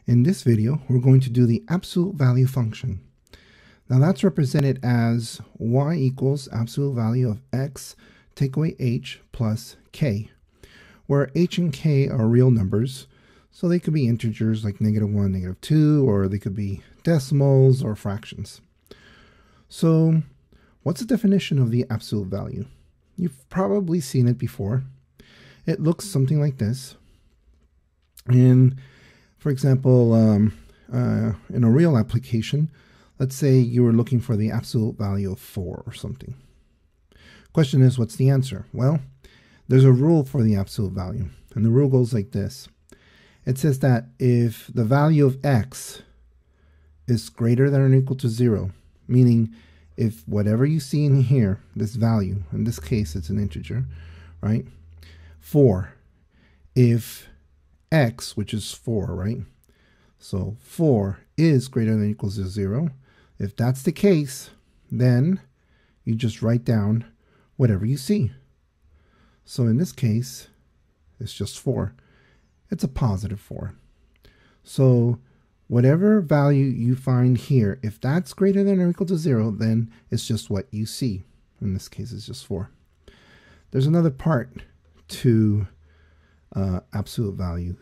In this video, we're going to do the absolute value function. Now that's represented as y equals absolute value of x take away h plus k, where h and k are real numbers, so they could be integers like -1, -2, or they could be decimals or fractions. So what's the definition of the absolute value? You've probably seen it before. It looks something like this. And for example, in a real application, let's say you were looking for the absolute value of 4 or something. Question is, what's the answer? Well, there's a rule for the absolute value, and the rule goes like this. It says that if the value of x is greater than or equal to 0, meaning if whatever you see in here, this value, in this case it's an integer, right? 4, if x, which is 4, right? So 4 is greater than or equals to 0. If that's the case, then you just write down whatever you see. So in this case, it's just 4. It's a positive 4. So whatever value you find here, if that's greater than or equal to 0, then it's just what you see. In this case, it's just 4. There's another part to absolute value,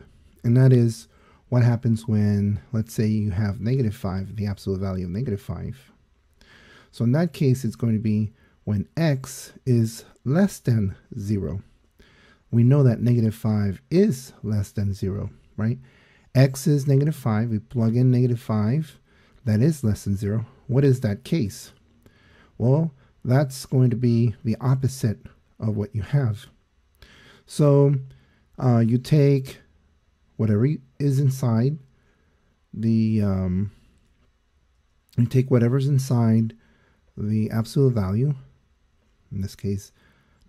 and that is what happens when, let's say, you have -5, the absolute value of -5. So in that case, it's going to be when x is less than 0. We know that -5 is less than 0, right? X is -5. We plug in -5. That is less than 0. What is that case? Well, that's going to be the opposite of what you have. So you take whatever is inside the you take whatever's inside the absolute value, in this case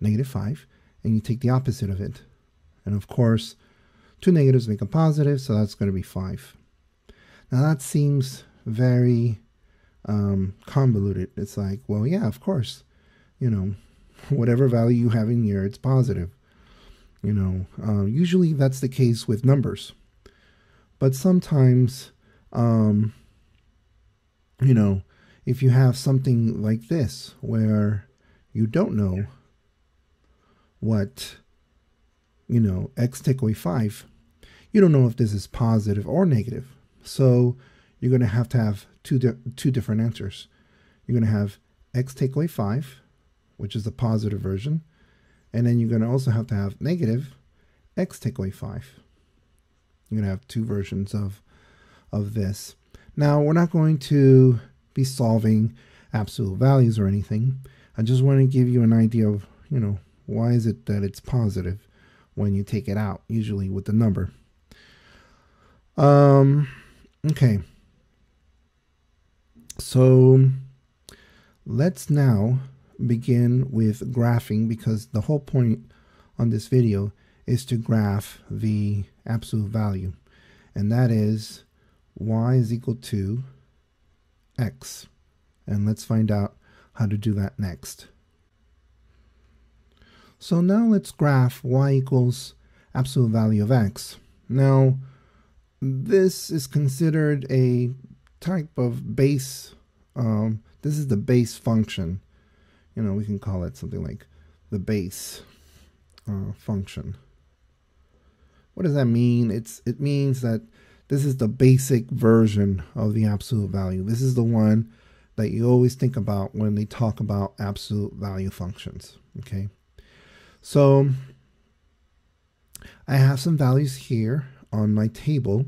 -5, and you take the opposite of it. And of course, two negatives make a positive, so that's going to be 5. Now that seems very convoluted. It's like, well, yeah, of course, you know, whatever value you have in here, it's positive. You know, usually that's the case with numbers. But sometimes, you know, if you have something like this where you don't know what, you know, x take away 5, you don't know if this is positive or negative. So you're going to have two different answers. You're going to have x take away 5, which is the positive version. And then you're going to also have to have negative x take away 5. You're going to have two versions of this. Now, we're not going to be solving absolute values or anything. I just want to give you an idea of, you know, why is it that it's positive when you take it out, usually with the number. Okay. So let's now begin with graphing, because the whole point on this video is to graph the absolute value, and that is y is equal to x. And let's find out how to do that next. So now let's graph y equals absolute value of x. Now this is considered a type of base, this is the base function. You know, we can call it something like the base function. What does that mean? It means that this is the basic version of the absolute value. This is the one that you always think about when they talk about absolute value functions. Okay, so I have some values here on my table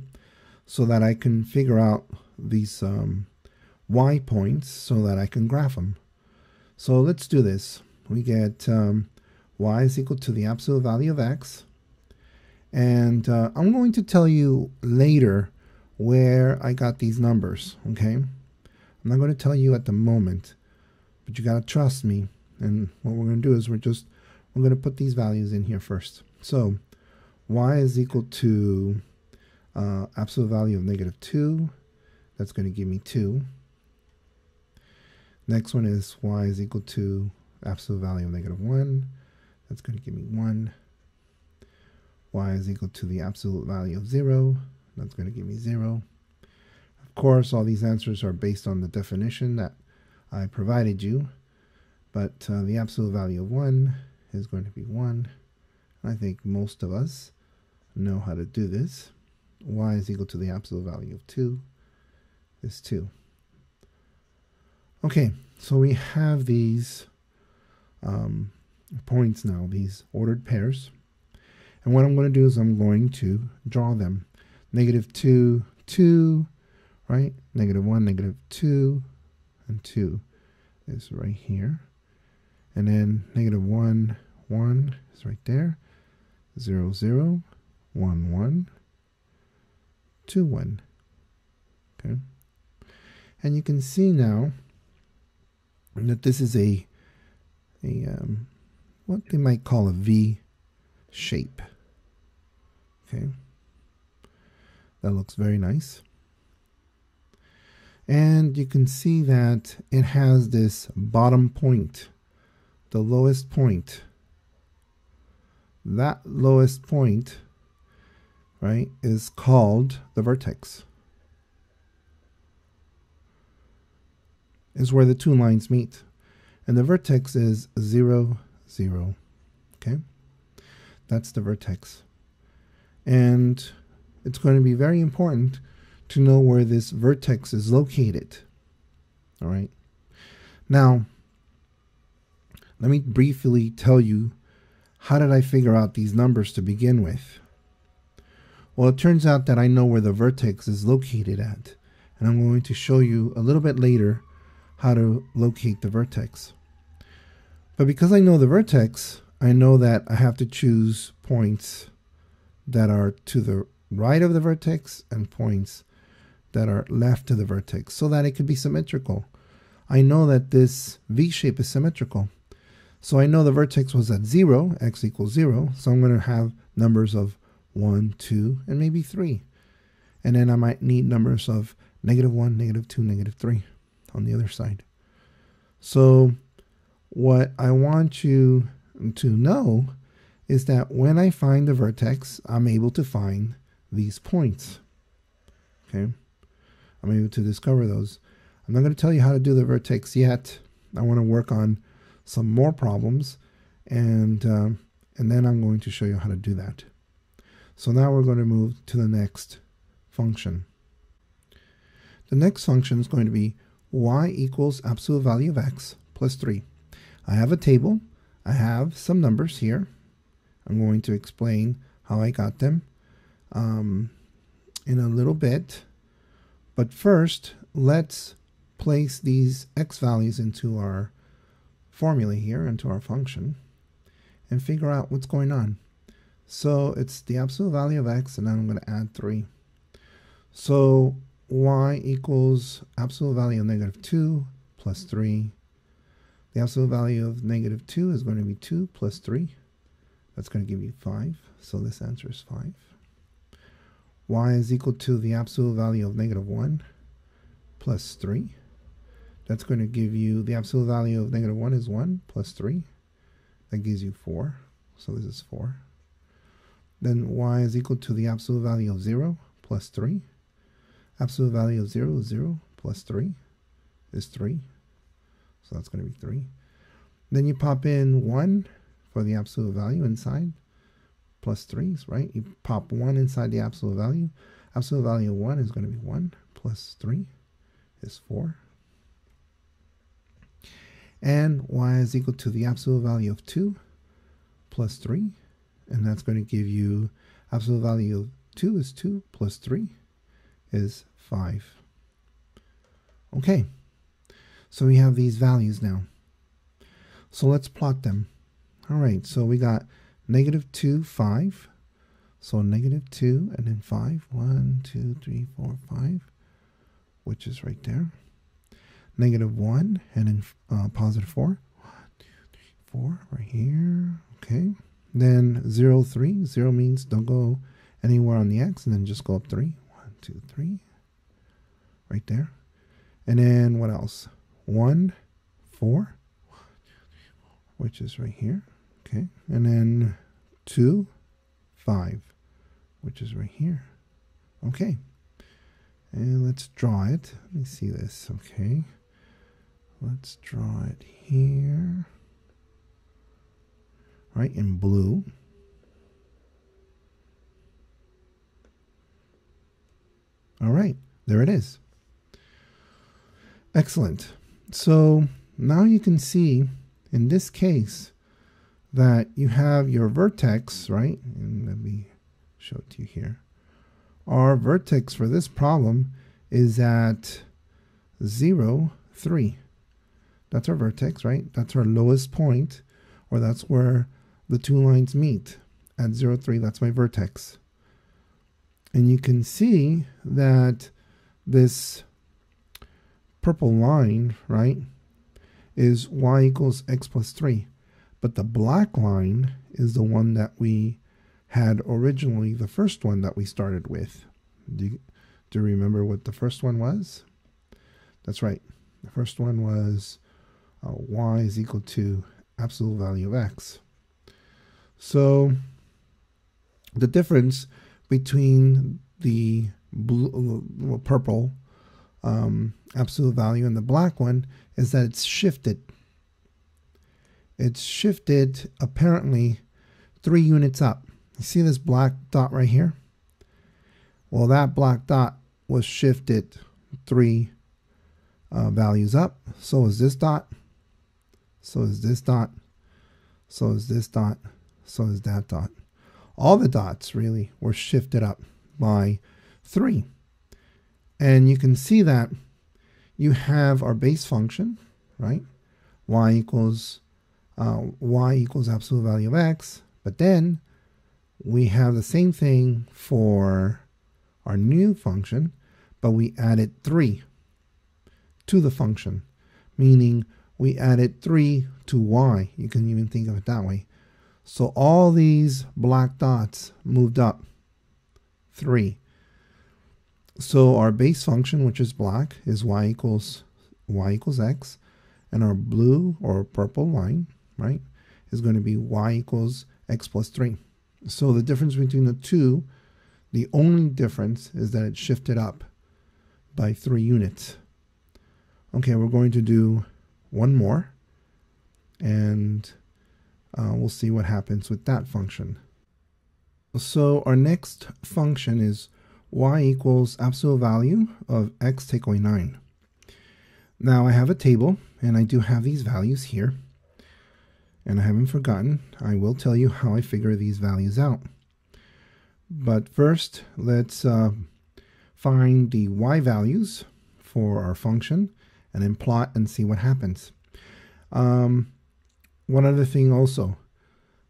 so that I can figure out these y points so that I can graph them. So let's do this. We get y is equal to the absolute value of x. And I'm going to tell you later where I got these numbers, okay? I'm not going to tell you at the moment, but you got to trust me. And what we're going to do is we're going to put these values in here first. So y is equal to absolute value of -2. That's going to give me 2. Next one is y is equal to absolute value of -1. That's going to give me 1. Y is equal to the absolute value of 0. That's going to give me 0. Of course, all these answers are based on the definition that I provided you, but the absolute value of 1 is going to be 1. I think most of us know how to do this. Y is equal to the absolute value of 2 is 2. Okay, so we have these points now, these ordered pairs. And what I'm going to do is I'm going to draw them. -2, 2, right? -1, -2, and 2 is right here. And then -1, 1 is right there. 0, 0, 1, 1, 2, 1. Okay. And you can see now that this is a what they might call a V shape. Okay. That looks very nice. And you can see that it has this bottom point, the lowest point. That lowest point, right, is called the vertex. Is where the two lines meet. And the vertex is 0, 0. Okay? That's the vertex. And it's going to be very important to know where this vertex is located. All right? Now, let me briefly tell you, how did I figure out these numbers to begin with? Well, it turns out that I know where the vertex is located at. And I'm going to show you a little bit later how to locate the vertex. But because I know the vertex, I know that I have to choose points that are to the right of the vertex and points that are left of the vertex so that it could be symmetrical. I know that this V shape is symmetrical. So I know the vertex was at 0, x equals 0. So I'm going to have numbers of 1, 2, and maybe 3. And then I might need numbers of -1, -2, -3 on the other side. So what I want you to know is that when I find the vertex, I'm able to find these points. Okay? I'm able to discover those. I'm not going to tell you how to do the vertex yet. I want to work on some more problems, and then I'm going to show you how to do that. So now we're going to move to the next function. The next function is going to be y equals absolute value of x plus 3. I have a table. I have some numbers here. I'm going to explain how I got them in a little bit. But first, let's place these x values into our formula here, into our function, and figure out what's going on. So it's the absolute value of x, and then I'm going to add 3. So y equals absolute value of -2 plus 3. The absolute value of -2 is going to be 2 plus 3. That's going to give you 5. So this answer is 5. Y is equal to the absolute value of -1 plus 3. That's going to give you the absolute value of -1 is 1 plus 3. That gives you 4. So this is 4. Then y is equal to the absolute value of 0 plus 3. Absolute value of 0 is 0 plus 3 is 3. So that's going to be 3. Then you pop in 1 for the absolute value inside, plus 3s, right? You pop 1 inside the absolute value. Absolute value of 1 is going to be 1 plus 3 is 4. And y is equal to the absolute value of 2 plus 3. And that's going to give you absolute value of 2 is 2 plus 3 is 5. Okay. So we have these values now. So let's plot them. All right, so we got -2, 5. So -2 and then 5. 1, 2, 3, 4, 5, which is right there. -1 and then +4. 1, 2, 3, 4, right here. Okay. Then 0, 3. 0 means don't go anywhere on the x, and then just go up 3. 1, 2, 3. Right there. And then what else? 1, 4, which is right here. Okay. And then 2, 5, which is right here. Okay. And let's draw it. Let me see this. Okay. Let's draw it here. Right, in blue. All right, there it is. Excellent. So now you can see in this case that you have your vertex, right? And let me show it to you here. Our vertex for this problem is at 0, 3. That's our vertex, right? That's our lowest point, or that's where the two lines meet. At 0, 3, that's my vertex. And you can see that this purple line, right, is y equals x plus 3. But the black line is the one that we had originally, the first one that we started with. Do you remember what the first one was? That's right. The first one was y is equal to absolute value of x. So the difference between the blue, purple absolute value and the black one is that it's shifted. It's shifted apparently 3 units up. You see this black dot right here? Well, that black dot was shifted 3 values up. So is this dot. So is this dot. So is this dot. So is that dot. All the dots really were shifted up by 3. And you can see that you have our base function, right? Y equals absolute value of x. But then we have the same thing for our new function, but we added 3 to the function, meaning we added 3 to y. You can even think of it that way. So all these black dots moved up 3. So our base function, which is black, is y equals x, and our blue or purple line, right, is going to be y equals x plus 3. So the difference between the two, the only difference is that it shifted up by 3 units. Okay, we're going to do one more, and we'll see what happens with that function. So our next function is y equals absolute value of x take away 9. Now I have a table, and I do have these values here. And I haven't forgotten, I will tell you how I figure these values out. But first, let's find the y values for our function, and then plot and see what happens. One other thing also,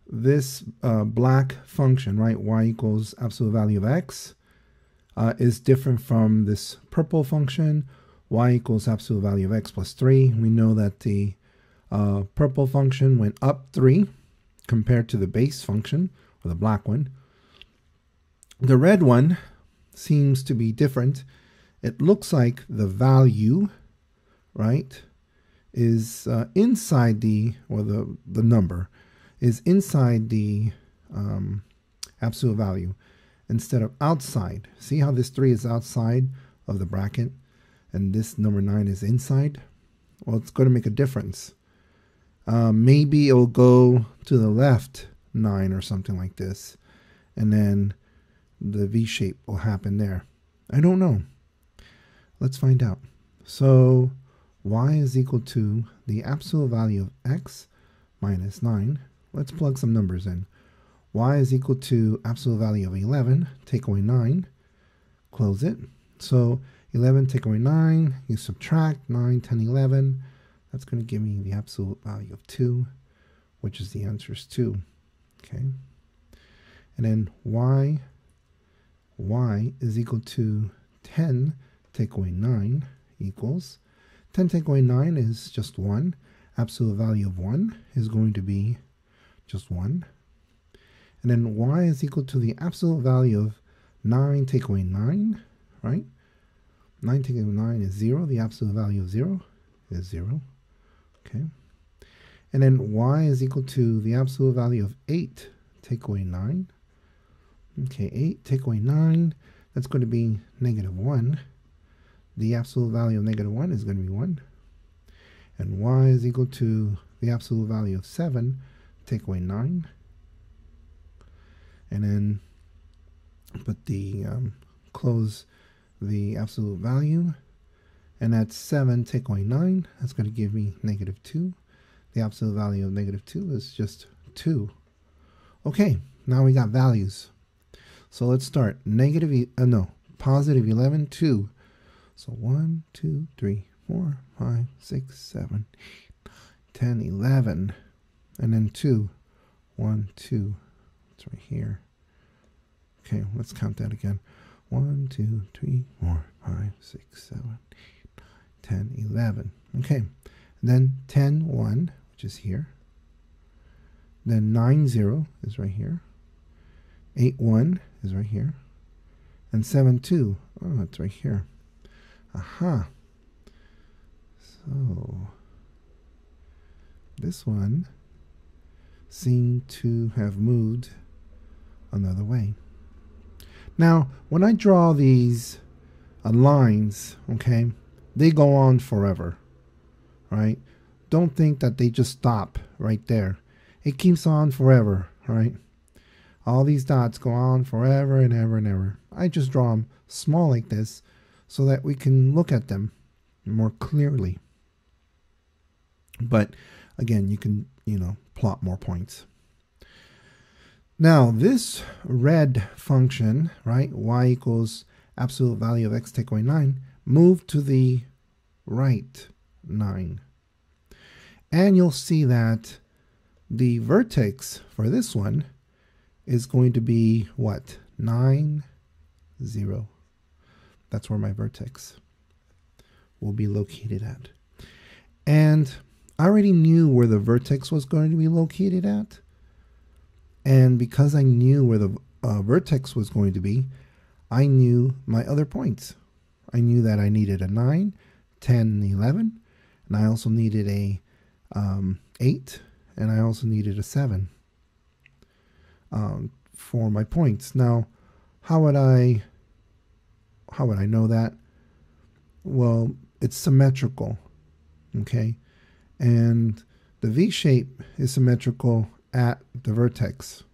this black function, right, y equals absolute value of x, is different from this purple function, y equals absolute value of x plus 3. We know that the purple function went up 3 compared to the base function, or the black one. The red one seems to be different. It looks like the value, right, is inside the, or the number is inside the absolute value instead of outside. See how this 3 is outside of the bracket and this number 9 is inside? Well, it's going to make a difference. Maybe it'll go to the left 9 or something like this, and then the V shape will happen there. I don't know. Let's find out. So y is equal to the absolute value of x minus 9. Let's plug some numbers in. Y is equal to absolute value of 11, take away 9, close it. So 11 take away 9, you subtract 9, 10, 11. That's going to give me the absolute value of 2, which is the answer is 2. Okay. And then y is equal to 10 take away 9 equals 10 take away 9 is just 1. Absolute value of 1 is going to be just 1. And then y is equal to the absolute value of 9 take away 9, right? 9 take away 9 is 0. The absolute value of 0 is 0. Okay. And then y is equal to the absolute value of 8 take away 9. Okay, 8 take away 9. that's going to be -1. The absolute value of -1 is going to be 1. And y is equal to the absolute value of 7, take away 9. And then put the, close the absolute value. And that's 7, take away 9. That's going to give me -2. The absolute value of -2 is just 2. Okay, now we got values. So let's start. Positive 11, 2. So 1, 2, 3, 4, 5, 6, 7, 8, 9, 10, 11. And then 2. 1, 2. It's right here. Okay, let's count that again. 1, 2, 3, 4, 5, 6, 7, 8, 9, 10, 11. Okay, and then 10, 1, which is here. Then 9, 0 is right here. 8, 1 is right here. And 7, 2, oh, it's right here. Aha. So this one seemed to have moved another way. Now, when I draw these lines, okay, they go on forever, right? Don't think that they just stop right there. It keeps on forever, right? All these dots go on forever and ever and ever. I just draw them small like this so that we can look at them more clearly. But again, you can, plot more points. Now, this red function, right, y equals absolute value of x take away 9, move to the right 9. And you'll see that the vertex for this one is going to be what? 9, 0. That's where my vertex will be located at. And I already knew where the vertex was going to be located at. And because I knew where the vertex was going to be, I knew my other points. I knew that I needed a 9, 10, and 11. And I also needed a 8. And I also needed a 7 for my points. Now, how would I know that? Well, it's symmetrical, okay? And the V-shape is symmetrical at the vertex.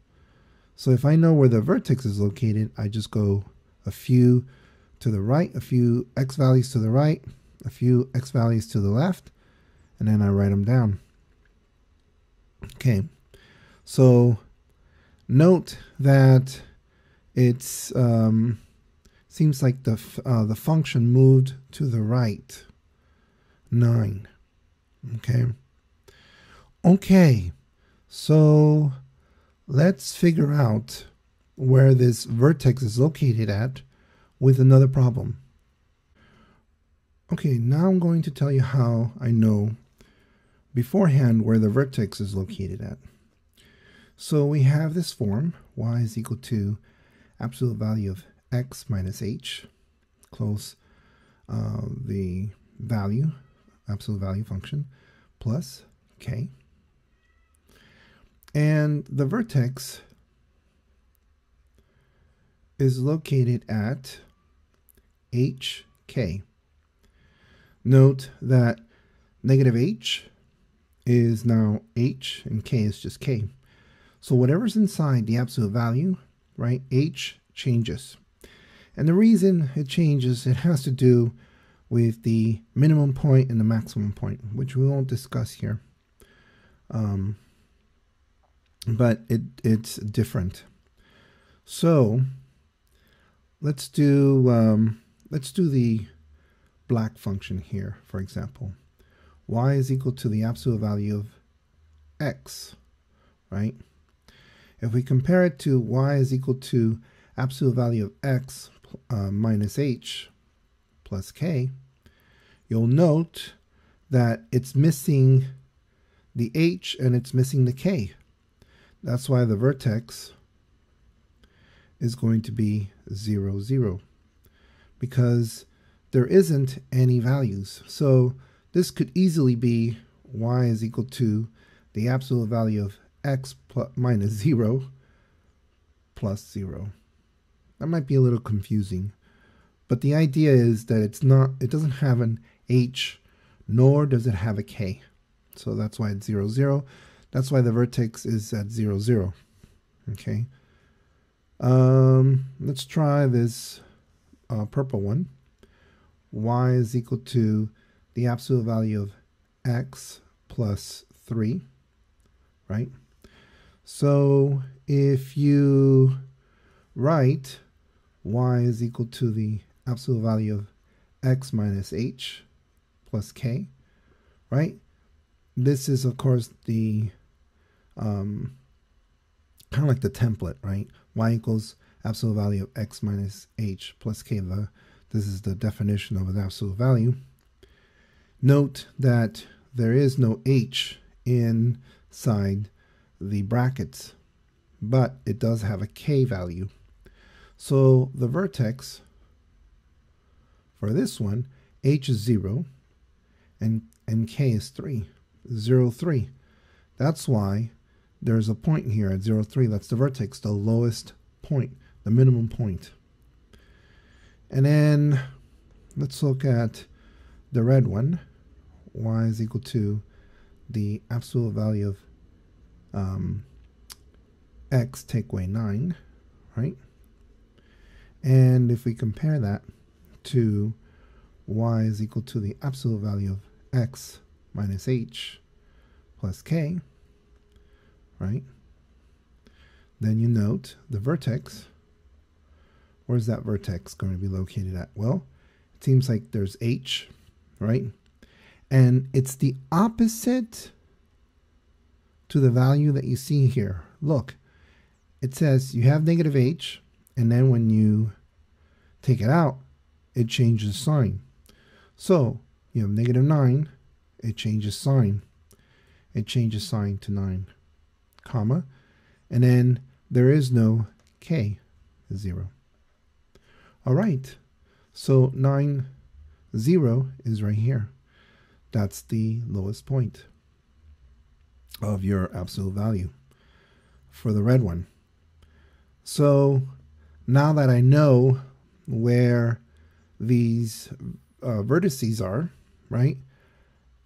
So if I know where the vertex is located, I just go a few to the right, a few x values to the right, a few x values to the left, and then I write them down. Okay, so note that it's seems like the function moved to the right 9. Okay, so let's figure out where this vertex is located at with another problem. Okay, now I'm going to tell you how I know beforehand where the vertex is located at. So we have this form, y is equal to absolute value of x minus h, close the value, absolute value function, plus k. And the vertex is located at hk. Note that negative h is now h and k is just k. So whatever's inside the absolute value, right, h changes. And the reason it changes, it has to do with the minimum point and the maximum point, which we won't discuss here. But it's different. So let's do the black function here, for example. Y is equal to the absolute value of x, right? If we compare it to y is equal to absolute value of x minus h plus k, you'll note that it's missing the h and it's missing the k. That's why the vertex is going to be 0, 0, because there isn't any values. So this could easily be y is equal to the absolute value of x minus 0 plus 0. That might be a little confusing, But the idea is that it doesn't have an h, nor does it have a k. So that's why it's 0, 0. That's why the vertex is at 0, 0. Okay. Let's try this purple one. Y is equal to the absolute value of x plus 3, right? So if you write y is equal to the absolute value of x minus h plus k, right? This is, of course, the kind of like the template, right? Y equals absolute value of x minus h plus k. This is the definition of an absolute value. Note that there is no h inside the brackets, but it does have a k value. So the vertex for this one, h is 0 and k is 3, 0, 3. That's why there's a point here at 0, 3. That's the vertex, the lowest point, the minimum point. And then let's look at the red one. Y is equal to the absolute value of x take away 9, right? And if we compare that to y is equal to the absolute value of x minus h plus k, right? Then you note the vertex. Where's that vertex going to be located at? Well, it seems like there's h, right? And it's the opposite to the value that you see here. Look, it says you have negative h, and then when you take it out, it changes sign. So you have negative 9, it changes sign. It changes sign to 9, comma, and then there is no k, 0. All right, so 9, 0 is right here. That's the lowest point of your absolute value for the red one. So now that I know where these vertices are, right?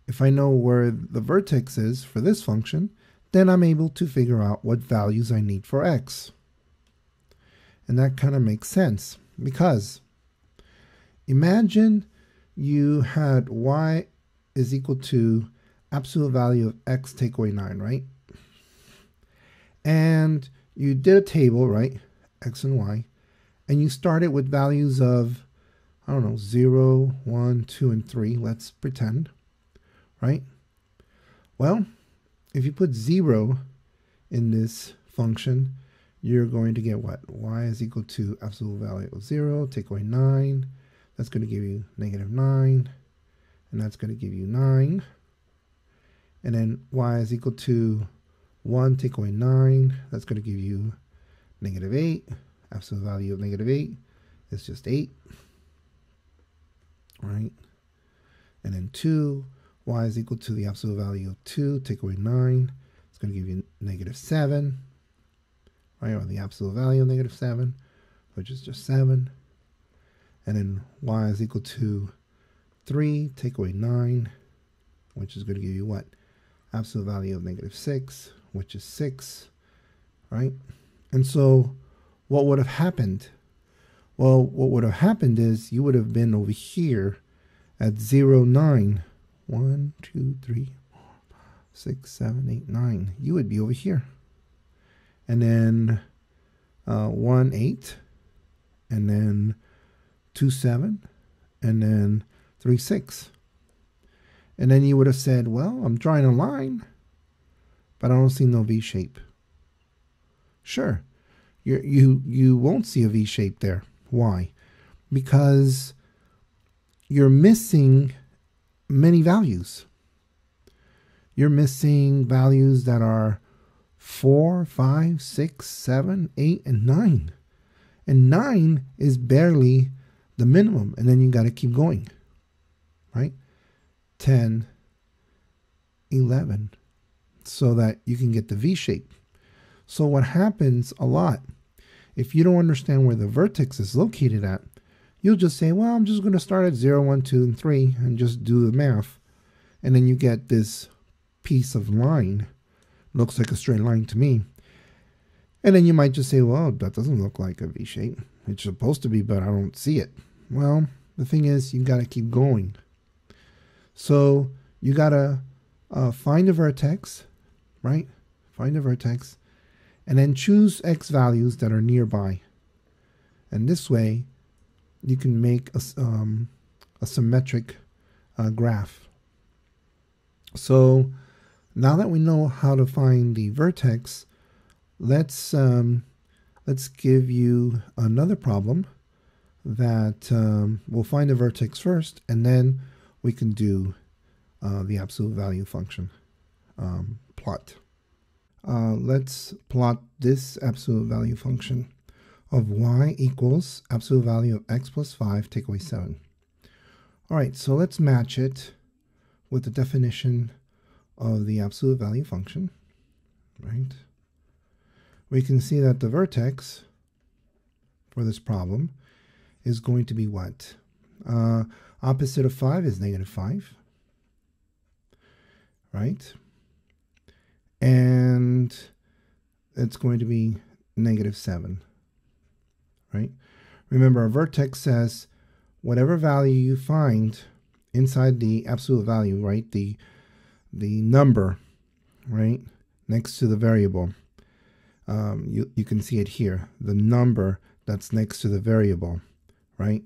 If I know where the vertex is for this function, then I'm able to figure out what values I need for x. And that kind of makes sense, because imagine you had y is equal to absolute value of x take away 9, right? And you did a table, right? X and y. And you started with values of, I don't know, 0, 1, 2, and 3. Let's pretend, right? Well, if you put 0 in this function, you're going to get what? Y is equal to absolute value of 0, take away 9. That's going to give you negative 9. And that's going to give you 9. And then y is equal to 1, take away 9. That's going to give you negative 8. Absolute value of negative 8 is just 8. Right? And then 2, y is equal to the absolute value of 2, take away 9. It's going to give you negative 7. Right? Or the absolute value of negative 7, which is just 7. And then y is equal to 3, take away 9, which is going to give you what? Absolute value of negative 6, which is 6, right? And so what would have happened? Well, what would have happened is you would have been over here at 0, 9. 1, 2, 3, 4, 5, 6, 7, 8, 9. You would be over here. And then 1, 8. And then 2, 7. And then 3, 6. And then you would have said, well, I'm drawing a line, but I don't see no V shape. Sure, you won't see a V shape there. Why? Because you're missing many values. You're missing values that are 4, 5, 6, 7, 8, and 9. And 9 is barely the minimum, and then you got to keep going, right? 10, 11, so that you can get the V shape. So what happens a lot, if you don't understand where the vertex is located at, you'll just say, well, I'm just going to start at 0, 1, 2, and 3 and just do the math. And then you get this piece of line. Looks like a straight line to me. And then you might just say, well, that doesn't look like a V-shape. It's supposed to be, but I don't see it. Well, the thing is, you got to keep going. So you got to find a vertex, right? Find a vertex, and then choose x values that are nearby. And this way, you can make a symmetric graph. So now that we know how to find the vertex, let's give you another problem that we'll find the vertex first, and then we can do the absolute value function plot. Let's plot this absolute value function of y equals absolute value of x plus 5 take away 7. All right, so let's match it with the definition of the absolute value function, right? We can see that the vertex for this problem is going to be what? Opposite of 5 is negative 5, right? And it's going to be negative 7, right? Remember, our vertex says whatever value you find inside the absolute value, right? The number, right? Next to the variable. You can see it here. The number that's next to the variable, right?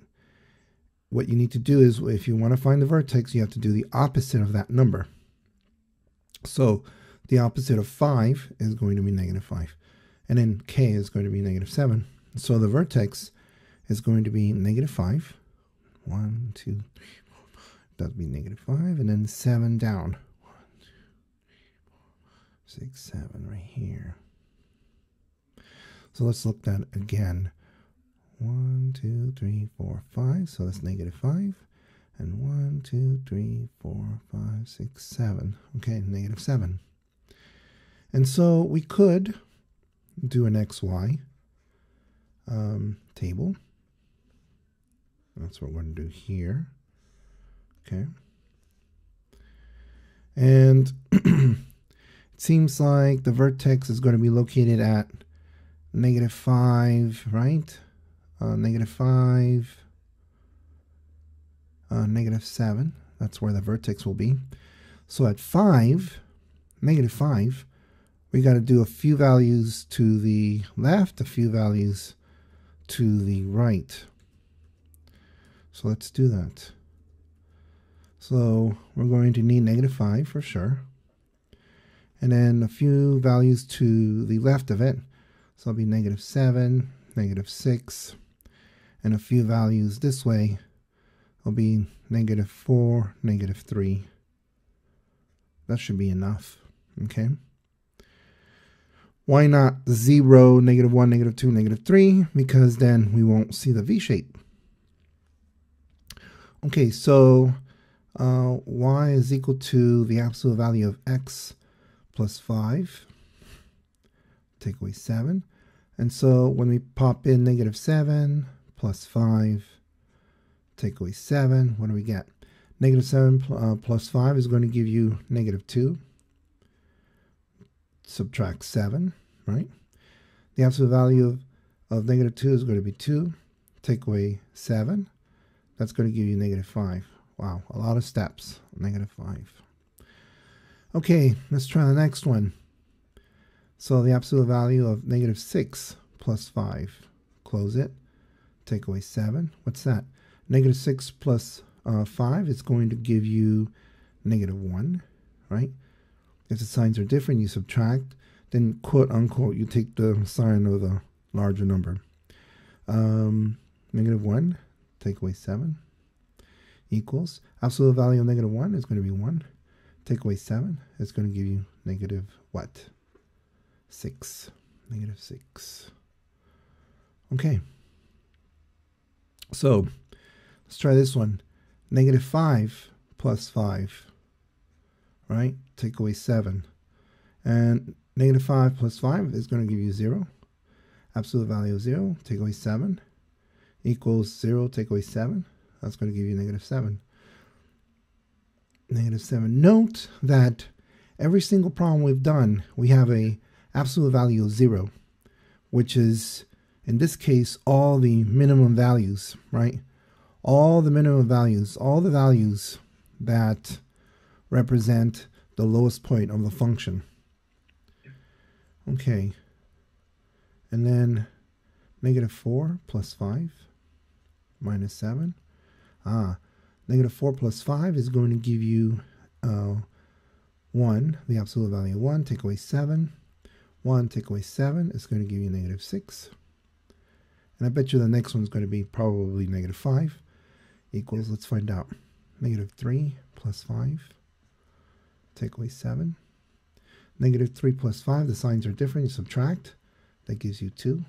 What you need to do is, if you want to find the vertex, you have to do the opposite of that number. So the opposite of 5 is going to be negative 5. And then k is going to be negative 7. So the vertex is going to be negative 5. 1, 2, 3, 4, 5. That would be negative 5. And then 7 down. 1, 2, 3, 4, 5, 6, 7 right here. So let's look at that again. 1, 2, 3, 4, 5. So that's negative 5. And 1, 2, 3, 4, 5, 6, 7. Okay, negative 7. And so we could do an XY table. That's what we're going to do here. Okay. And it seems like the vertex is going to be located at negative 5, right? Negative 5, negative 7. That's where the vertex will be. So at 5, negative 5, we got to do a few values to the left, a few values to the right. So let's do that. So we're going to need negative 5 for sure. And then a few values to the left of it. So it'll be negative 7, negative 6. And a few values this way will be negative 4, negative 3. That should be enough. Okay. Why not 0, negative 1, negative 2, negative 3? Because then we won't see the V-shape. Okay, so y is equal to the absolute value of x plus 5, take away 7. And so when we pop in negative 7 plus 5, take away 7, what do we get? Negative 7 plus 5 is going to give you negative 2. Subtract 7, right? The absolute value of negative 2 is going to be 2. Take away 7. That's going to give you negative 5. Wow, a lot of steps. Negative 5. Okay, let's try the next one. So the absolute value of negative 6 plus 5. Close it. Take away 7. What's that? Negative 6 plus 5 is going to give you negative 1, right? If the signs are different, you subtract. Then, quote unquote, you take the sign of the larger number. Negative 1, take away 7, equals. Absolute value of negative 1 is going to be 1. Take away 7, it's going to give you negative what? 6. Negative 6. Okay. So, let's try this one. Negative 5 plus 5. Right? Take away 7. And negative 5 plus 5 is going to give you 0. Absolute value of 0. Take away 7 equals 0, take away 7. That's going to give you -7. -7. Note that every single problem we've done, we have a absolute value of 0, which is, in this case, all the minimum values, right? All the minimum values, all the values that represent the lowest point of the function. Okay. And then -4 plus 5 minus 7. -4 plus 5 is going to give you 1, the absolute value of 1, take away 7. 1 take away 7 is going to give you -6. And I bet you the next one's going to be probably -5 equals, let's find out, -3 plus 5, take away 7. -3 plus 5, the signs are different, you subtract, that gives you 2,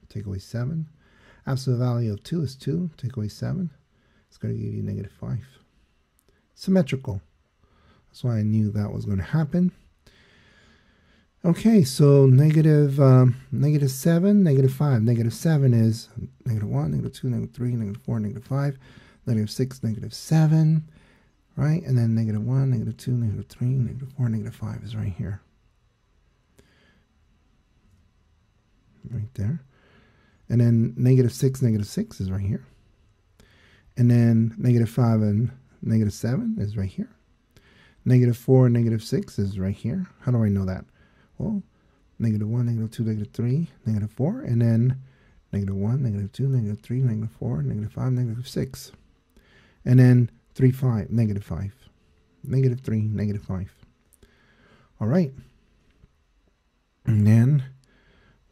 take away 7. Absolute value of 2 is 2, take away 7, it's going to give you -5. Symmetrical. That's why I knew that was going to happen. Okay, so -7, -5. -7 is -1, -2, -3, -4, -5, -6, -7, right? And then -1, -2, -3, -4, -5 is right here. Right there. And then -6, -6 is right here. And then -5 and -7 is right here. -4 and -6 is right here. How do I know that? Well, -1, -2, -3, -4, and then -1, -2, -3, -4, -5, -6. And then 3, 5, -5. -3, -5. All right. And then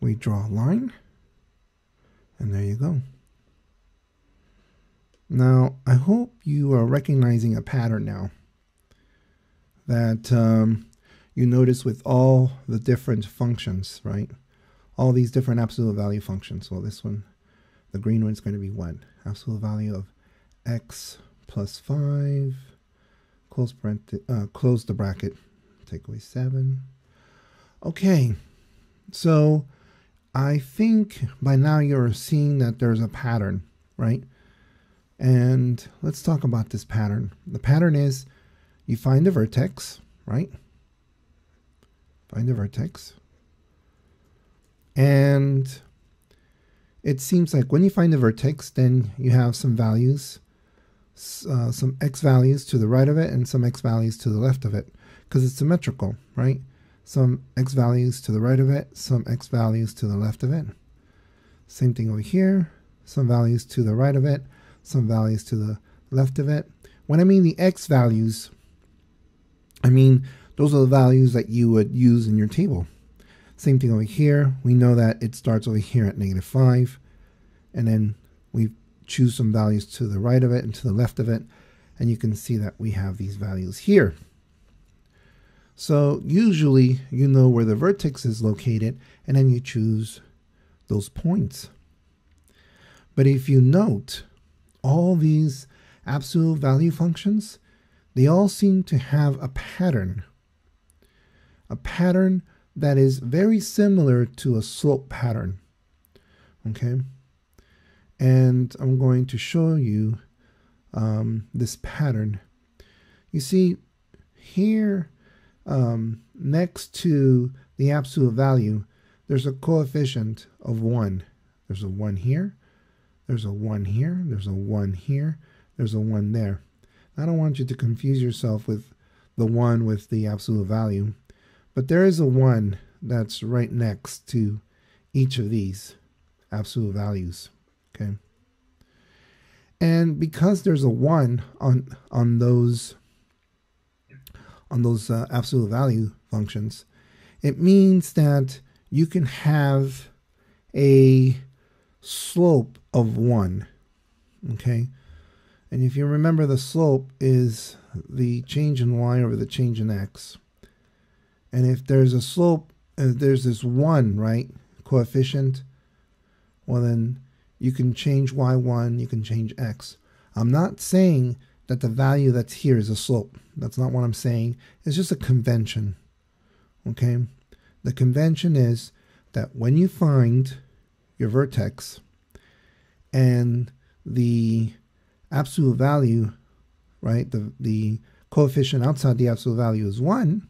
we draw a line. And there you go. Now, I hope you are recognizing a pattern now. That you notice with all the different functions, right? All these different absolute value functions. Well, this one, the green one is going to be 1. Absolute value of x plus 5, close the bracket, take away 7. Okay, so I think by now you're seeing that there's a pattern, right? And let's talk about this pattern. The pattern is you find the vertex, right? Find the vertex. And it seems like when you find the vertex, then you have some values, some x values to the right of it and some x values to the left of it, because it's symmetrical, right? Some x values to the right of it, some x values to the left of it. Same thing over here, some values to the right of it, some values to the left of it. When I mean the x values, I mean those are the values that you would use in your table. Same thing over here. We know that it starts over here at -5, and then we choose some values to the right of it and to the left of it, and you can see that we have these values here. So usually you know where the vertex is located, and then you choose those points. But if you note, all these absolute value functions, they all seem to have a pattern that is very similar to a slope pattern. Okay, and I'm going to show you this pattern. You see here, next to the absolute value, there's a coefficient of 1. There's a 1 here, there's a 1 here, there's a 1 here, there's a 1 there. I don't want you to confuse yourself with the 1 with the absolute value, but there is a 1 that's right next to each of these absolute values. Okay, and because there's a 1 on those absolute value functions, it means that you can have a slope of 1. Okay, and if you remember, the slope is the change in y over the change in x. And if there's a slope, there's this 1, right, coefficient, well then you can change y1, you can change x. I'm not saying that the value that's here is a slope. That's not what I'm saying. It's just a convention. Okay? The convention is that when you find your vertex and the absolute value, right, the coefficient outside the absolute value is 1,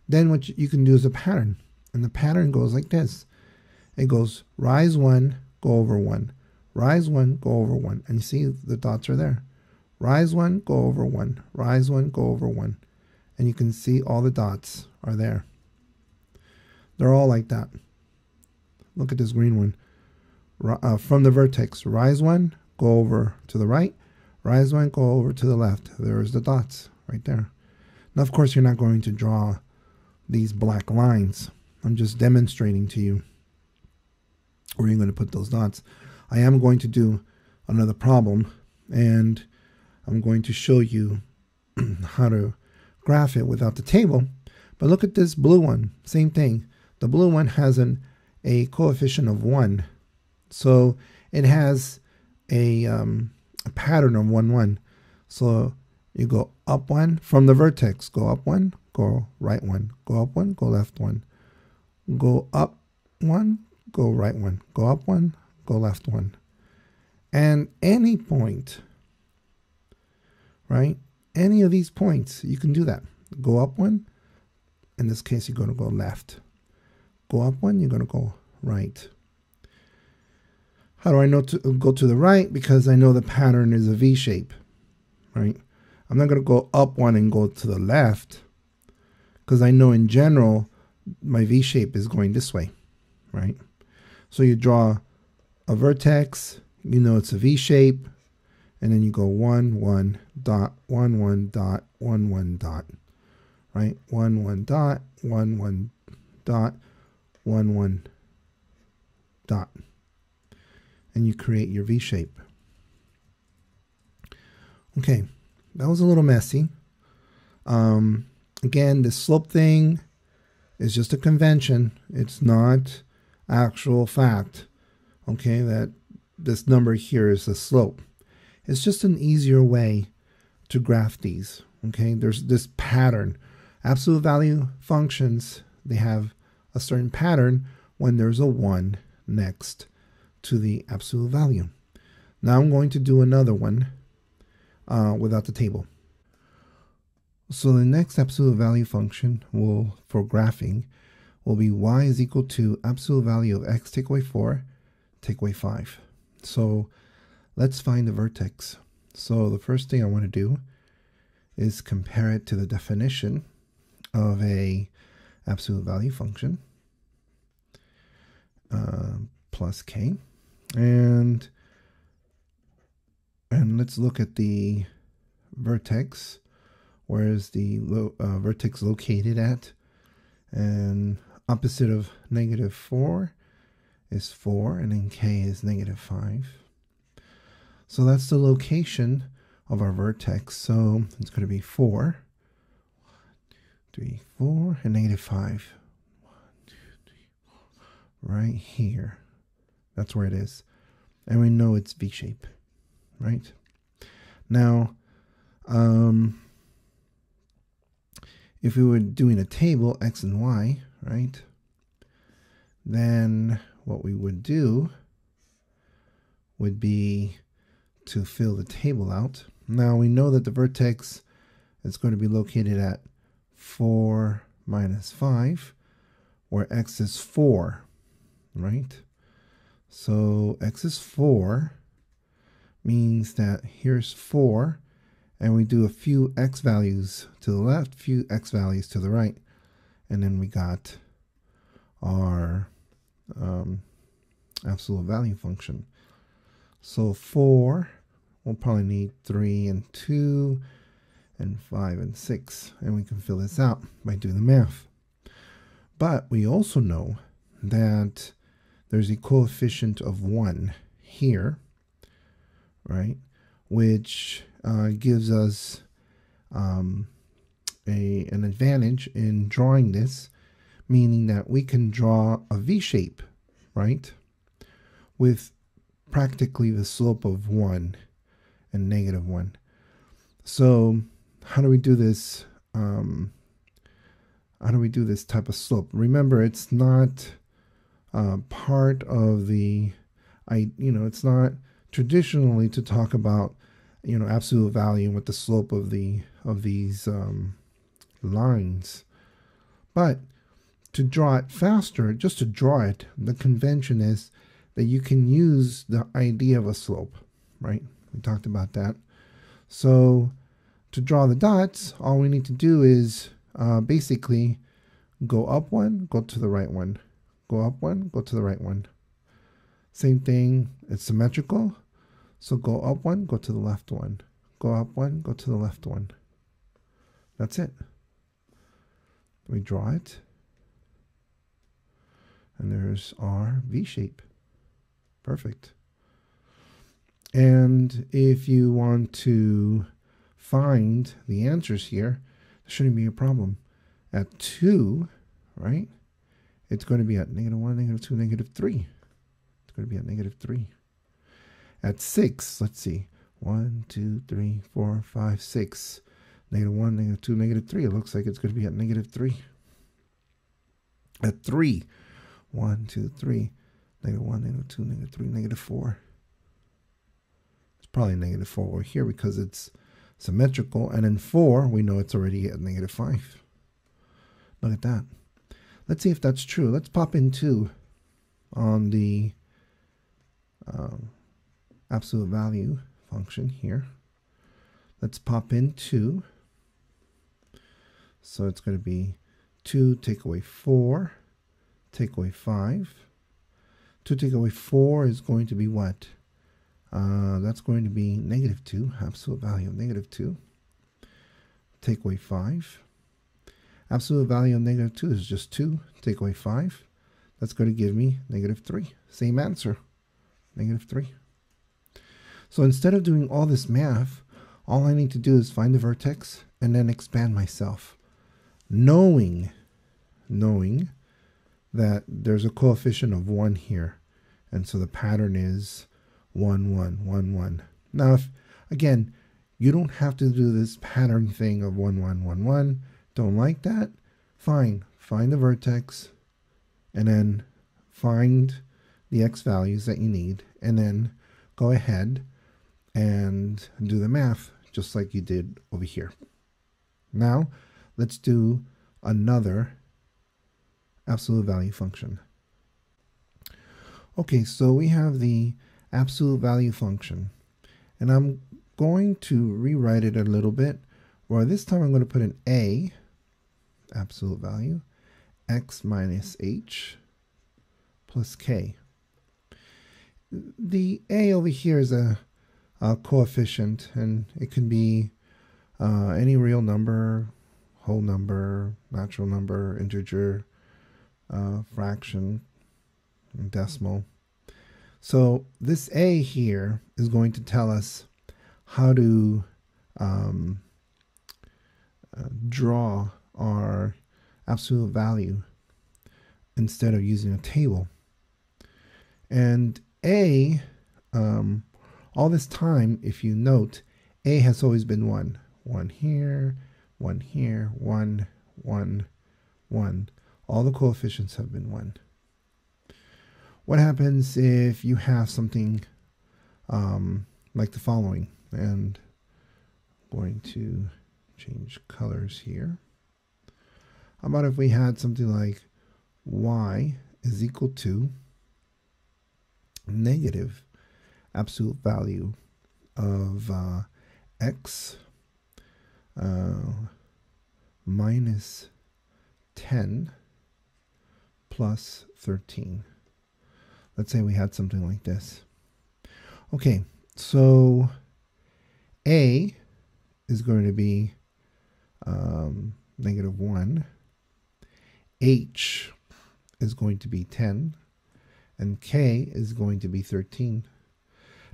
then what you can do is a pattern. And the pattern goes like this. It goes rise 1, go over 1. Rise 1, go over 1. And you see the dots are there. Rise 1, go over 1. Rise 1, go over 1. And you can see all the dots are there. They're all like that. Look at this green one. From the vertex, rise 1, go over to the right. Rise 1, go over to the left. There's the dots right there. Now, of course, you're not going to draw these black lines. I'm just demonstrating to you where you're going to put those dots. I am going to do another problem, and I'm going to show you how to graph it without the table. But look at this blue one. Same thing. The blue one has a coefficient of 1. So it has a pattern of 1, 1. So you go up 1 from the vertex. Go up 1, go right 1. Go up 1, go left 1. Go up 1, go right 1. Go up 1, go left 1. And any point, right? Any of these points, you can do that. Go up 1. In this case, you're going to go left. Go up 1, you're going to go right. How do I know to go to the right? Because I know the pattern is a V shape, right? I'm not going to go up 1 and go to the left, because I know in general my V shape is going this way, right? So you draw a vertex, you know it's a V shape, and then you go 1, 1, dot, 1, 1, dot, 1, 1, dot, right? 1, 1, dot, 1, 1, dot, 1, 1, dot. And you create your V shape. Okay, that was a little messy. Again, the slope thing is just a convention. It's not actual fact, okay, that this number here is the slope. It's just an easier way to graph these, okay? There's this pattern. Absolute value functions, they have a certain pattern when there's a 1 next to the absolute value. Now I'm going to do another one without the table. So the next absolute value function for graphing will be y is equal to absolute value of x take away 4, take away 5. So let's find the vertex. So the first thing I want to do is compare it to the definition of a absolute value function, plus k. And let's look at the vertex. Where is the vertex located at? And opposite of -4 is 4, and then k is -5. So that's the location of our vertex. So it's going to be 4, 1, 2, 3, 4, and -5. 1, 2, 3, 4. Right here. That's where it is. And we know it's V shape, right? Now, if we were doing a table, X and Y, right, then what we would do would be to fill the table out. Now we know that the vertex is going to be located at 4 minus 5, where X is 4, right? So X is 4 means that here's 4, and we do a few X values to the left, few X values to the right, and then we got our absolute value function. So 4, we'll probably need 3 and 2 and 5 and 6, and we can fill this out by doing the math. But we also know that there's a coefficient of 1 here, right, which gives us an advantage in drawing this, meaning that we can draw a V shape, right, with practically the slope of 1 and -1. So how do we do this? How do we do this type of slope? Remember, it's not part of the, it's not traditionally to talk about, absolute value with the slope of these lines. But to draw it faster, just to draw it, the convention is that you can use the idea of a slope, right? We talked about that. So to draw the dots, all we need to do is basically go up one, go to the right one. Go up one, go to the right one. Same thing, it's symmetrical. So go up one, go to the left one. Go up one, go to the left one. That's it. We draw it. And there's our V-shape. Perfect. And if you want to find the answers here, there shouldn't be a problem. At 2, right, it's going to be at -1, -2, -3. It's going to be at -3. At 6, let's see, 1, 2, 3, 4, 5, 6. -1, -2, -3. It looks like it's going to be at -3. At 3, 1, 2, 3, -1, -2, -3, -4. It's probably -4 over here because it's symmetrical. And in 4, we know it's already at -5. Look at that. Let's see if that's true. Let's pop in 2 on the absolute value function here. Let's pop in 2. So it's going to be 2 take away 4, take away 5. 2 take away 4 is going to be what? That's going to be -2, absolute value of -2. Take away 5. Absolute value of -2 is just 2. Take away 5. That's going to give me -3. Same answer, -3. So instead of doing all this math, all I need to do is find the vertex and then expand myself. Knowing that there's a coefficient of 1 here. And so the pattern is 1, 1, 1, 1. Now, again, you don't have to do this pattern thing of 1, 1, 1, 1. Don't like that? Fine. Find the vertex and then find the x values that you need and then go ahead and do the math just like you did over here. Now, let's do another absolute value function. Okay, so we have the absolute value function, and I'm going to rewrite it a little bit, where this time I'm going to put an a, absolute value, x minus h plus k. The a over here is a coefficient, and it can be any real number, whole number, natural number, integer, fraction, and decimal. So this a here is going to tell us how to draw our absolute value instead of using a table. And a, all this time, if you note, a has always been 1. 1 here, 1 here, 1, 1, 1. All the coefficients have been 1. What happens if you have something like the following? And I'm going to change colors here. How about if we had something like y is equal to negative absolute value of x minus 10 plus 13. Let's say we had something like this. Okay, so a is going to be -1. H is going to be 10. And k is going to be 13.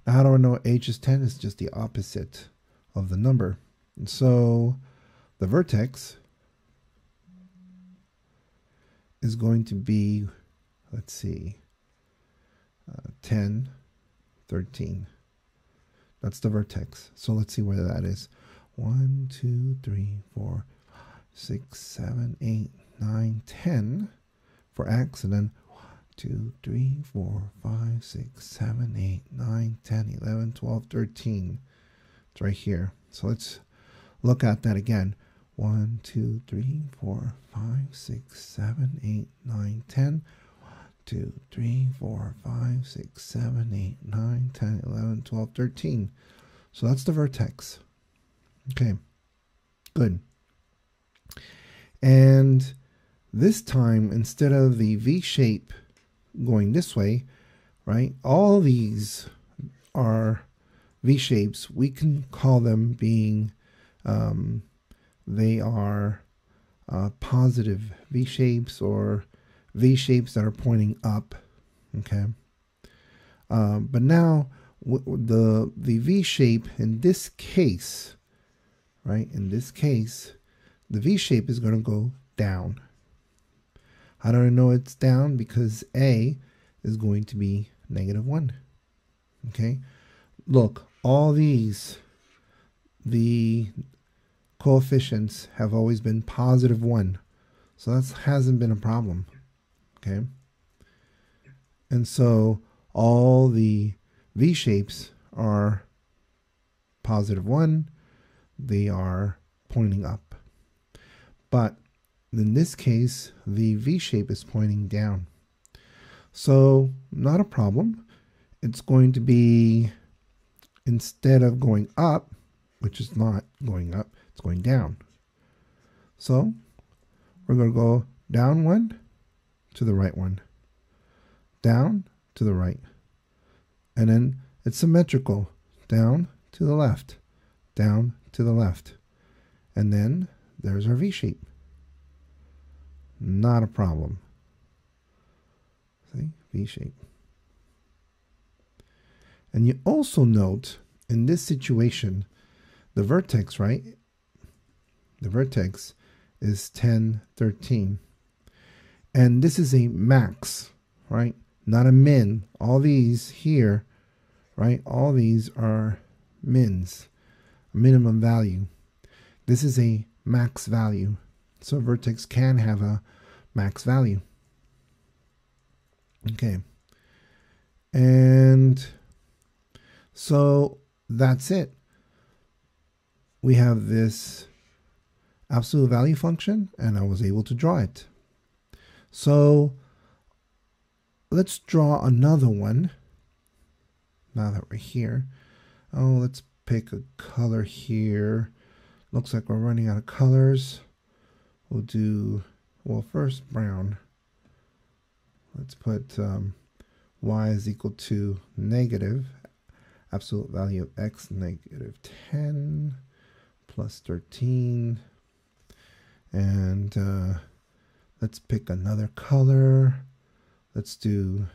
Now, how do I know h is 10? It's just the opposite of the number. And so the vertex is going to be, let's see, 10, 13. That's the vertex. So let's see where that is. 1, 2, 3, 4, 6, 7, 8, 9, 10 for x, and then 2, 3, 4, 5, 6, 7, 8, 9, 10, 11, 12, 13. It's right here. So let's look at that again. 1, 2, 3, 4, 5, 6, 7, 8, 9, 10. 2, 3, 4, 5, 6, 7, 8, 9, 10, 11, 12, 13. So that's the vertex. Okay, good. And this time, instead of the V-shape going this way, right, all these are V-shapes. We can call them being, they are positive V-shapes or V-shapes that are pointing up, okay? But now, the V-shape in this case, right, in this case, the V-shape is going to go down. How do I know it's down? Because A is going to be -1, okay? Look, all these, the coefficients have always been +1, so that hasn't been a problem. Okay, and so all the V-shapes are +1, they are pointing up. But in this case, the V-shape is pointing down. So not a problem. It's going to be, instead of going up, which is not going up, it's going down. So we're going to go down 1, to the right 1, down to the right, and then it's symmetrical, down to the left, down to the left, and then there's our V-shape. Not a problem. See, V-shape. And you also note in this situation, the vertex, right? The vertex is 10, 13. And this is a max, right? Not a min. All these here, right? All these are mins, minimum value. This is a max value. So vertex can have a max value. Okay. And so that's it. We have this absolute value function, and I was able to draw it. So let's draw another one now that we're here. Oh, let's pick a color here. Looks like we're running out of colors. We'll do, well, first brown. Let's put y is equal to negative, absolute value of x, -10 plus 13. And let's pick another color. Let's do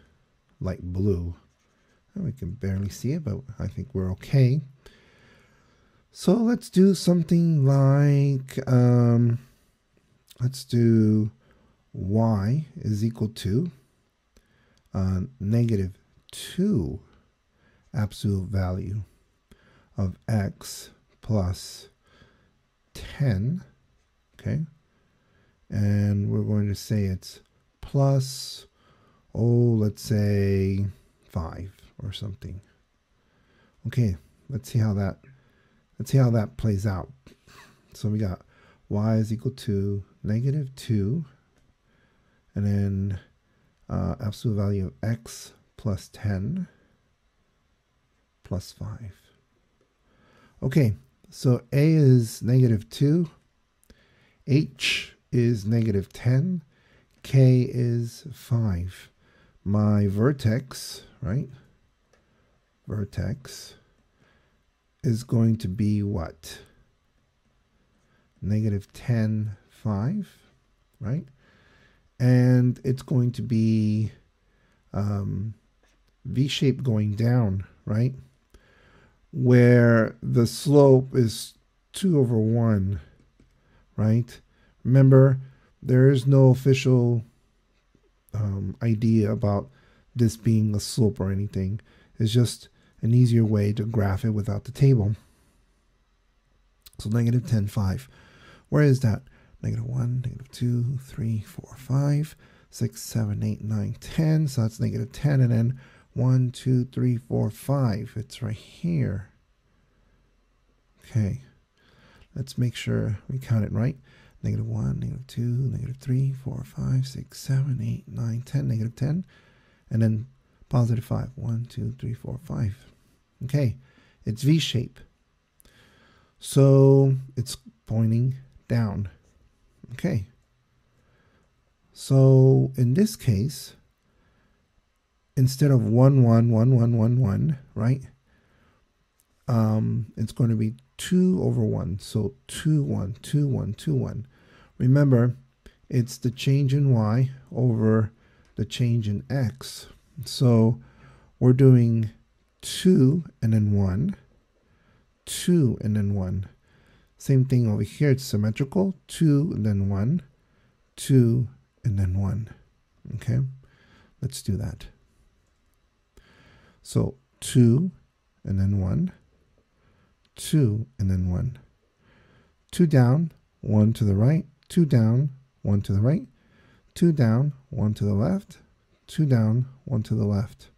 light blue. We can barely see it, but I think we're okay. So let's do something like, let's do y is equal to -2 absolute value of x plus 10. Okay, and we're going to say it's plus, oh, let's say 5 or something. Okay, let's see how that plays out. So we got y is equal to -2, and then absolute value of x plus 10 plus 5. Okay, so a is -2. H is -10, K is 5. My vertex, right? Vertex is going to be what? -10, 5, right? And it's going to be V-shape going down, right? Where the slope is 2/1. Right? Remember, there is no official idea about this being a slope or anything. It's just an easier way to graph it without the table. So -10, 5. Where is that? -1, -2, 3, 4, 5. 6, 7, 8, 9, 10. So that's negative 10. And then 1, 2, 3, 4, 5. It's right here. Okay. Let's make sure we count it right. Negative 1, negative 2, negative 3, 4, 5, 6, 7, 8, 9, 10, negative 10. And then positive 5. 1, 2, 3, 4, 5. Okay. It's V-shape. So it's pointing down. Okay. So in this case, instead of 1, 1, 1, 1, 1, 1, right? It's going to be 2 over 1. So 2, 1, 2, 1, 2, 1. Remember, it's the change in y over the change in x. So we're doing 2 and then 1, 2 and then 1. Same thing over here. It's symmetrical. 2 and then 1, 2 and then 1. Okay, let's do that. So 2 and then 1, 2 and then 1. 2 down, 1 to the right, 2 down, 1 to the right, 2 down, 1 to the left, 2 down, 1 to the left.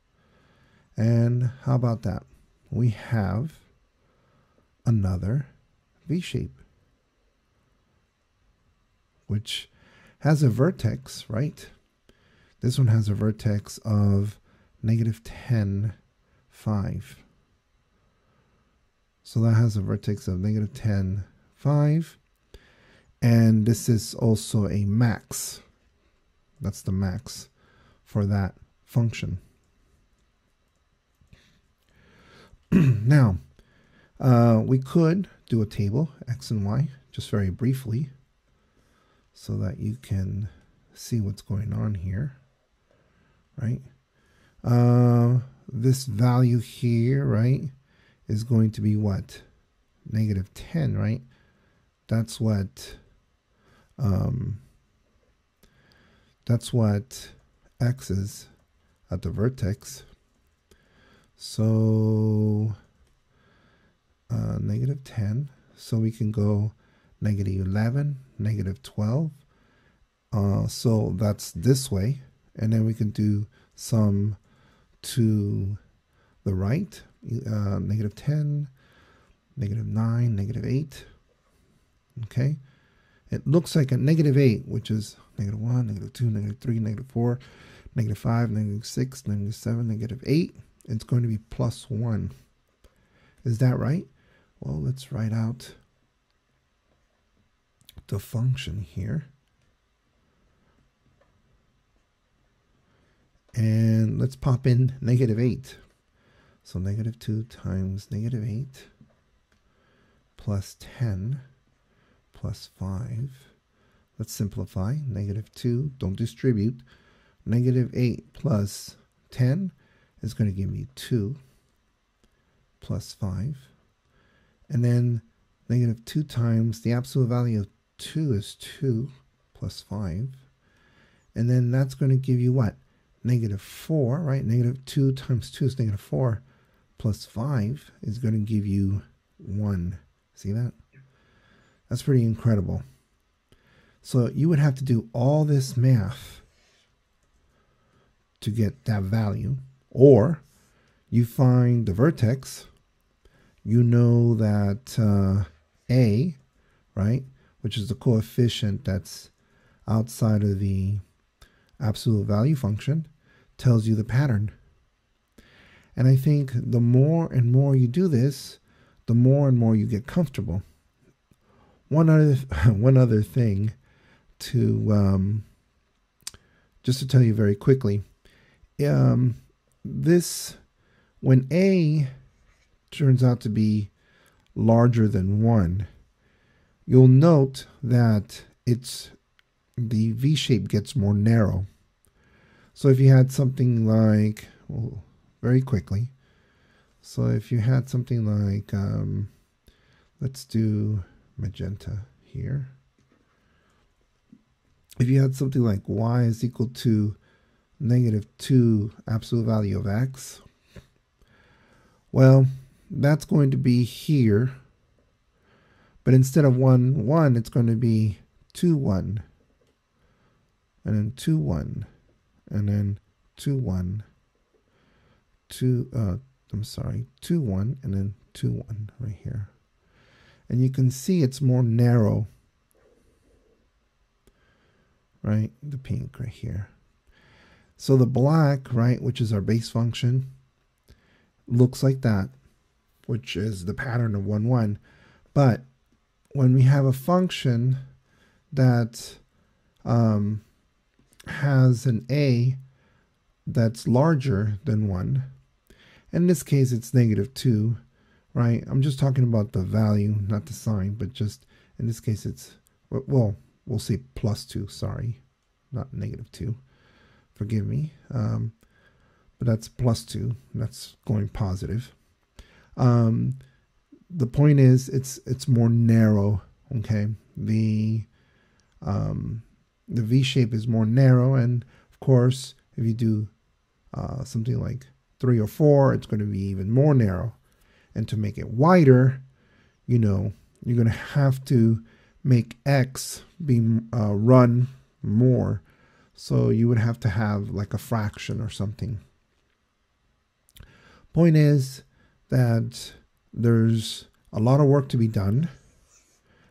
And how about that? We have another V-shape, which has a vertex, right? This one has a vertex of negative 10, 5. So that has a vertex of negative 10, 5. And this is also a max. That's the max for that function. Now, we could do a table, x and y, just very briefly, so that you can see what's going on here, right? This value here, right, is going to be what? Negative 10, right? That's what x is at the vertex. So negative 10. So we can go negative 11, negative 12. So that's this way. And then we can do some to the right. Negative 10, negative 9, negative 8. Okay. It looks like a negative 8, which is negative 1, negative 2, negative 3, negative 4, negative 5, negative 6, negative 7, negative 8. It's going to be plus 1. Is that right? Well, let's write out the function here. And let's pop in negative 8. So negative 2 times negative 8 plus 10 plus 5. Let's simplify. Negative 2, don't distribute. Negative 8 plus 10 is going to give me 2 plus 5. And then negative 2 times the absolute value of 2 is 2 plus 5. And then that's going to give you what? Negative 4, right? Negative 2 times 2 is negative 4 plus 5 is going to give you 1. See that? That's pretty incredible. So you would have to do all this math to get that value. Or you find the vertex, you know that A, right, which is the coefficient that's outside of the absolute value function, tells you the pattern. And I think the more and more you do this, the more and more you get comfortable. One other thing to just to tell you very quickly, this, when A turns out to be larger than 1, you'll note that the V-shape gets more narrow. So if you had something like, well, very quickly, so if you had something like, let's do magenta here. If you had something like y is equal to negative 2 absolute value of x, well, that's going to be here, but instead of 1, 1, it's going to be 2, 1. and then 2, 1, and then 2, 1, 2, 2, 1, and then 2, 1 right here. And you can see it's more narrow, right? The pink right here. So the black, right, which is our base function, looks like that, which is the pattern of 1, 1. But when we have a function that has an a that's larger than 1, in this case it's -2, right? I'm just talking about the value, not the sign, but just in this case it's, well, we'll say +2, sorry, not -2. Forgive me, but that's +2. That's going positive. The point is, it's more narrow. Okay, the V-shape is more narrow, and of course, if you do something like 3 or 4, it's going to be even more narrow. And to make it wider, you know, you're going to have to make X be run more. So you would have to have like a fraction or something. Point is that there's a lot of work to be done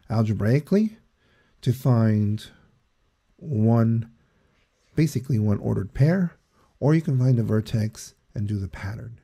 algebraically to find basically one ordered pair, or you can find a vertex and do the pattern.